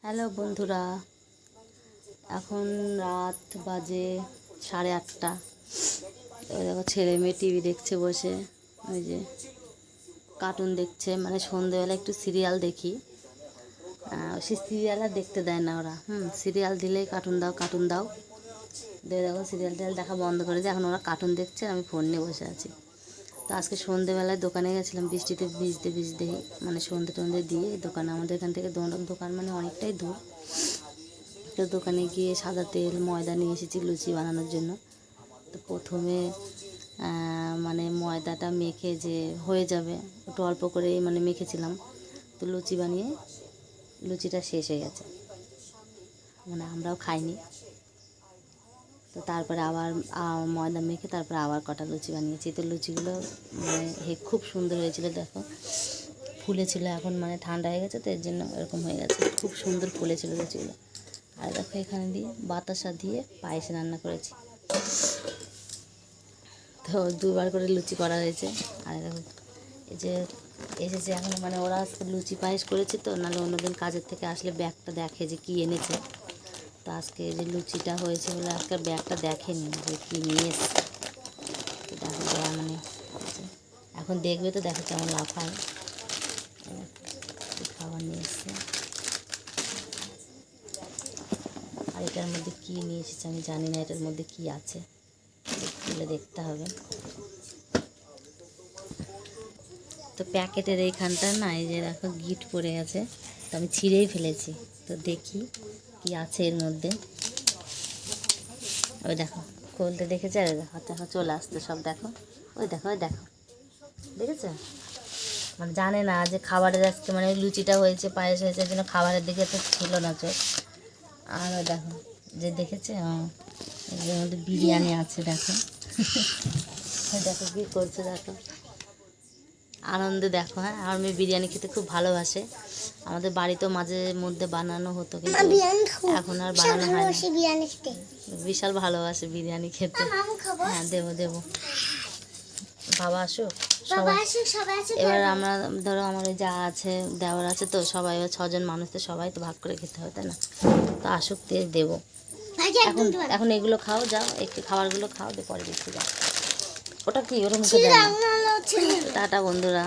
Hello বন্ধুরা, এখন রাত বাজে 8:30। ওই দেখো ছেলে মেয়ে টিভি দেখছে বসে, ওই যে কার্টুন দেখছে। মানে সন্ধেবেলা একটু সিরিয়াল দেখি, সে সিরিয়াল আর দেখতে দেয় না ওরা। সিরিয়াল দিলেই কার্টুন দাও কার্টুন দাও দিয়ে দেখো সিরিয়াল টিরিয়াল দেখা বন্ধ করে যে এখন ওরা কার্টুন দেখছে, আমি ফোন নিয়ে বসে আছি। তো আজকে সন্ধেবেলায় দোকানে গেছিলাম, বৃষ্টিতে ভিজতে ভিজতে, মানে সন্ধে টন্ধে দিয়ে দোকানে, আমাদের এখান থেকে দোকান মানে অনেকটাই দূর। তো দোকানে গিয়ে সাদা তেল ময়দা নিয়ে এসেছি লুচি বানানোর জন্য। তো প্রথমে মানে ময়দাটা মেখে যে হয়ে যাবে, একটু অল্প করে মানে মেখেছিলাম। তো লুচি বানিয়ে লুচিটা শেষ হয়ে গেছে, মানে আমরাও খাইনি। তো তারপরে আবার ময়দা মেখে তারপরে আবার কটা লুচি বানিয়েছি। তো লুচিগুলো মানে খুব সুন্দর হয়েছিল, দেখো ফুলেছিল। এখন মানে ঠান্ডা হয়ে গেছে তো এর জন্য এরকম হয়ে গেছে, খুব সুন্দর ফুলেছিল লুচিগুলো। আর দেখো এখানে দিয়ে বাতাসা দিয়ে পায়েসে রান্না করেছি। তো দুবার করে লুচি করা হয়েছে। আর দেখো এই যে এসেছে এখন, মানে ওরা আজকে লুচি পায়েস করেছে তো, নাহলে অন্যদিন কাজের থেকে আসলে ব্যাগটা দেখে যে কী এনেছে। তো আজকে যে লুচিটা হয়েছে বলে আজকে ব্যাগটা দেখেনি যে কী নিয়ে এসছে। তো দেখো দেওয়া মানে এখন দেখবে তো, দেখো কেমন লাফায়। খাবার নিয়ে এসছে, আর এটার মধ্যে কী নিয়ে এসেছে আমি জানি না, এটার মধ্যে কী আছে খুলে দেখতে হবে। তো প্যাকেটের এইখানটা না, এই যে দেখো গিট পড়ে গেছে, তো আমি ছিঁড়েই ফেলেছি। তো দেখি কি আছে এর মধ্যে। ওই দেখো খুলতে দেখেছে, আর দেখো দেখো চলে আসতো সব, দেখো ওই দেখো ওই দেখো, দেখেছো? মানে জানে না যে খাবারের আজকে মানে লুচিটা হয়েছে পায়েস হয়েছে, এই জন্য খাবারের দিকে তো ছিল না চোখ। আর ওই দেখো যে দেখেছে, এর মধ্যে বিরিয়ানি আছে, দেখো দেখো কী করছে, দেখো আনন্দে দেখো। হ্যাঁ, আমার মেয়ে বিরিয়ানি খেতে খুব ভালোবাসে। আমাদের বাড়িতেও মাঝে মধ্যে বানানো হতো, কিন্তু এখন আর বানানো হয় না। বিশাল ভালোবাসে বিরিয়ানি খেতে। হ্যাঁ দেবো দেবো, বাবা আসুক সবাই। এবার আমরা ধরো আমার ওই যা আছে দেওয়ার আছে, তো সবাই 6জন মানুষ, তো সবাই তো ভাগ করে খেতে হবে, তাই না? তো আসুক দেবো। এখন এখন এগুলো খাও, যাও একটু খাবারগুলো খাও, দিয়ে পরে দিচ্ছি। যাও, ওটা কি ওর মুখে দেয় না। টাটা বন্ধুরা।